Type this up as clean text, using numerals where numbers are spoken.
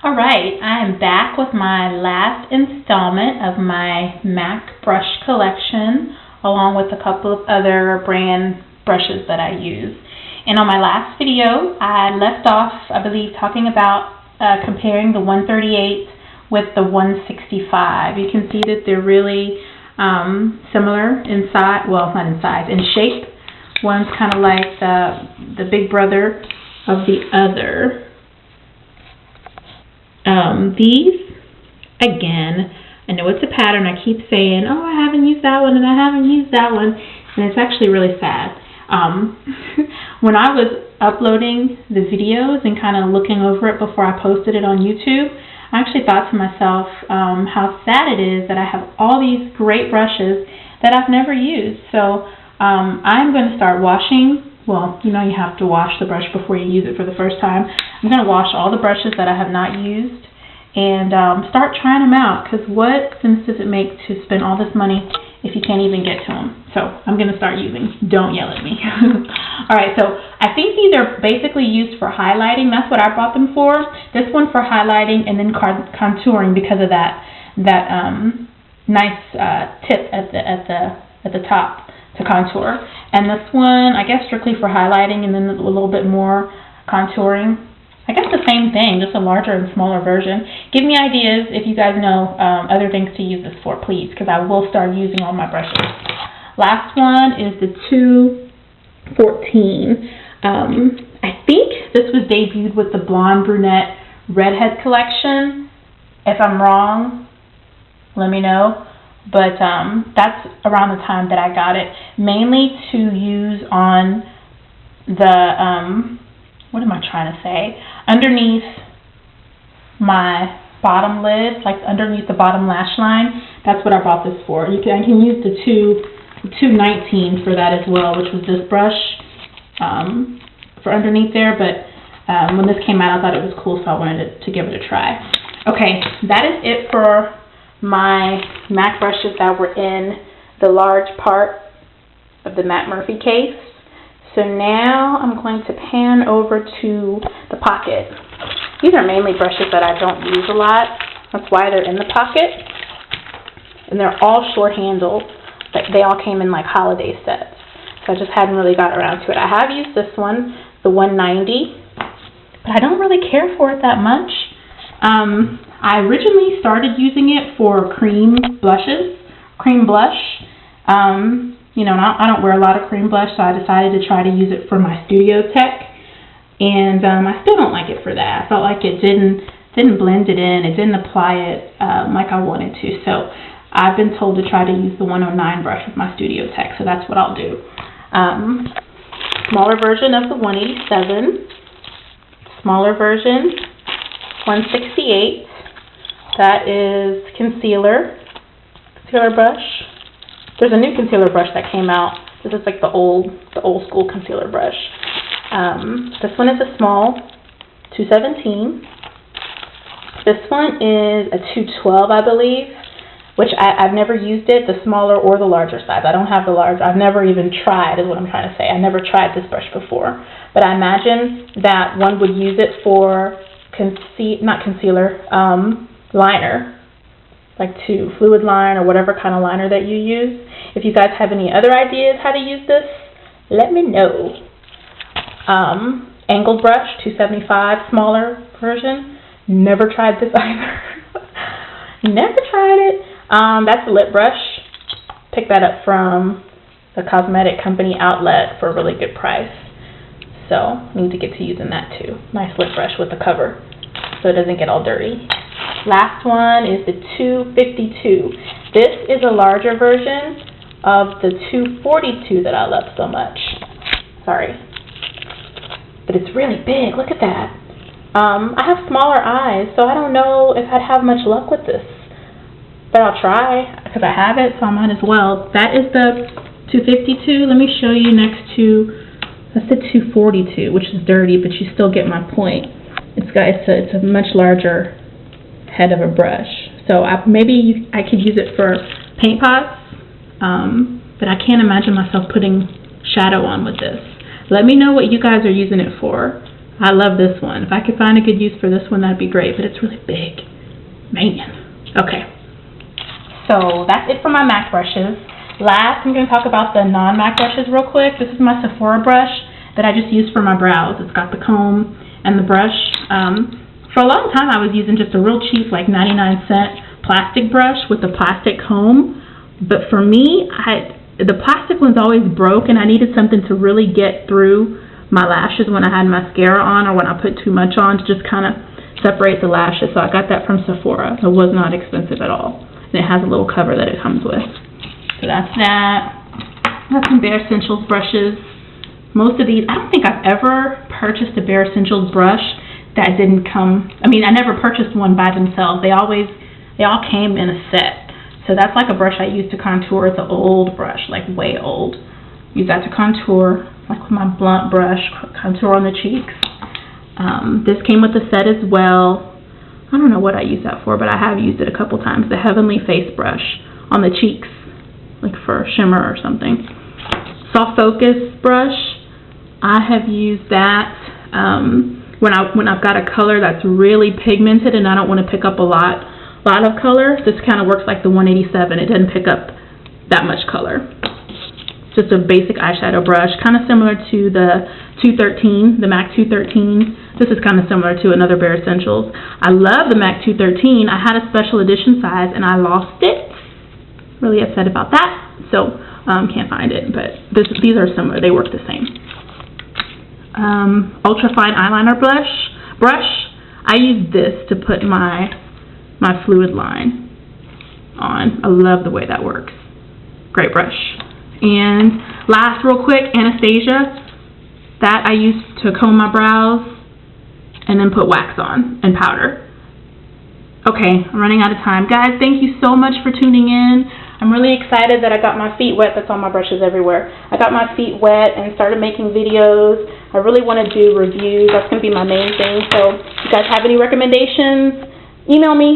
Alright, I am back with my last installment of my MAC brush collection, along with a couple of other brand brushes that I use. And on my last video, I left off, I believe, talking about comparing the 138 with the 165. You can see that they're really similar in size, well, not in size, in shape. One's kind of like the big brother of the other. These, again, I know it's a pattern. I keep saying, oh, I haven't used that one and I haven't used that one, and it's actually really sad. When I was uploading the videos and kind of looking over it before I posted it on YouTube, I actually thought to myself how sad it is that I have all these great brushes that I've never used. So I'm going to start washing. Well, you know you have to wash the brush before you use it for the first time. I'm going to wash all the brushes that I have not used and start trying them out, because what sense does it make to spend all this money if you can't even get to them? So I'm going to start using. Don't yell at me. Alright, so I think these are basically used for highlighting. That's what I bought them for. This one for highlighting and then contouring because of that nice tip at the top to contour. And this one, I guess, strictly for highlighting and then a little bit more contouring. I guess the same thing, just a larger and smaller version. Give me ideas if you guys know other things to use this for, please, because I will start using all my brushes. Last one is the 214. I think this was debuted with the Blonde Brunette Redhead collection. If I'm wrong, let me know. But that's around the time that I got it, mainly to use on the, what am I trying to say? Underneath my bottom lid, like underneath the bottom lash line. That's what I bought this for. I can use the 219 for that as well, which was this brush for underneath there. But when this came out, I thought it was cool, so I wanted to give it a try. Okay, that is it for my MAC brushes that were in the large part of the Matt Murphy case. So now I'm going to pan over to the pocket. These are mainly brushes that I don't use a lot. That's why they're in the pocket. And they're all short handled. They all came in like holiday sets. So I just hadn't really got around to it. I have used this one, the 190, but I don't really care for it that much. I originally started using it for cream blush. You know, I don't wear a lot of cream blush, so I decided to try to use it for my studio tech. And I still don't like it for that. I felt like it didn't blend it in. It didn't apply it like I wanted to. So I've been told to try to use the 109 brush with my studio tech, so that's what I'll do. Smaller version of the 187. Smaller version, 168. That is concealer brush. There's a new concealer brush that came out. This is like the old school concealer brush. This one is a small, 217. This one is a 212, I believe, which I've never used it, the smaller or the larger size. I don't have the large. I've never even tried, is what I'm trying to say. I never tried this brush before. But I imagine that one would use it for liner, like to fluid line or whatever kind of liner that you use. If you guys have any other ideas how to use this, let me know. Angled brush, 275, smaller version. Never tried this either. Never tried it. That's a lip brush. Picked that up from the cosmetic company outlet for a really good price. So, need to get to using that too. Nice lip brush with the cover so it doesn't get all dirty. Last one is the 252. This is a larger version of the 242 that I love so much. Sorry. But it's really big. Look at that. I have smaller eyes, so I don't know if I'd have much luck with this. But I'll try, because I have it, so I might as well. That is the 252. Let me show you next to, that's the 242, which is dirty, but you still get my point. It's a much larger head of a brush. So maybe I could use it for paint pots, but I can't imagine myself putting shadow on with this. Let me know what you guys are using it for. I love this one. If I could find a good use for this one, that'd be great, but it's really big. Man. Okay. So that's it for my MAC brushes. Last, I'm going to talk about the non-MAC brushes real quick. This is my Sephora brush that I just use for my brows. It's got the comb and the brush. For a long time, I was using just a real cheap, like 99-cent plastic brush with a plastic comb. But for me, the plastic one's always broke, and I needed something to really get through my lashes when I had mascara on or when I put too much on to just kind of separate the lashes. So I got that from Sephora. It was not expensive at all. And it has a little cover that it comes with. So that's that. I have some Bare Escentuals brushes. Most of these, I don't think I've ever purchased a Bare Escentuals brush that didn't come, I never purchased one by themselves. They all came in a set. So that's like a brush I use to contour. It's an old brush, like way old. Use that to contour, like with my blunt brush, contour on the cheeks. This came with the set as well. I don't know what I use that for, but I have used it a couple times. The Heavenly Face brush on the cheeks, like for shimmer or something. Soft Focus brush, I have used that when I've got a color that's really pigmented and I don't want to pick up a lot of color. This kind of works like the 187. It doesn't pick up that much color. Just a basic eyeshadow brush, kind of similar to the 213, the MAC 213. This is kind of similar to another Bare Escentuals. I love the MAC 213. I had a special edition size and I lost it. Really upset about that. So can't find it, but these are similar. They work the same. Ultra Fine Eyeliner brush. I use this to put my fluid line on. I love the way that works. Great brush. And last, real quick, Anastasia. That I use to comb my brows and then put wax on and powder. Okay, I'm running out of time. Guys, thank you so much for tuning in. I'm really excited that I got my feet wet. That's on my brushes everywhere. I got my feet wet and started making videos. I really want to do reviews. That's going to be my main thing. So if you guys have any recommendations, email me.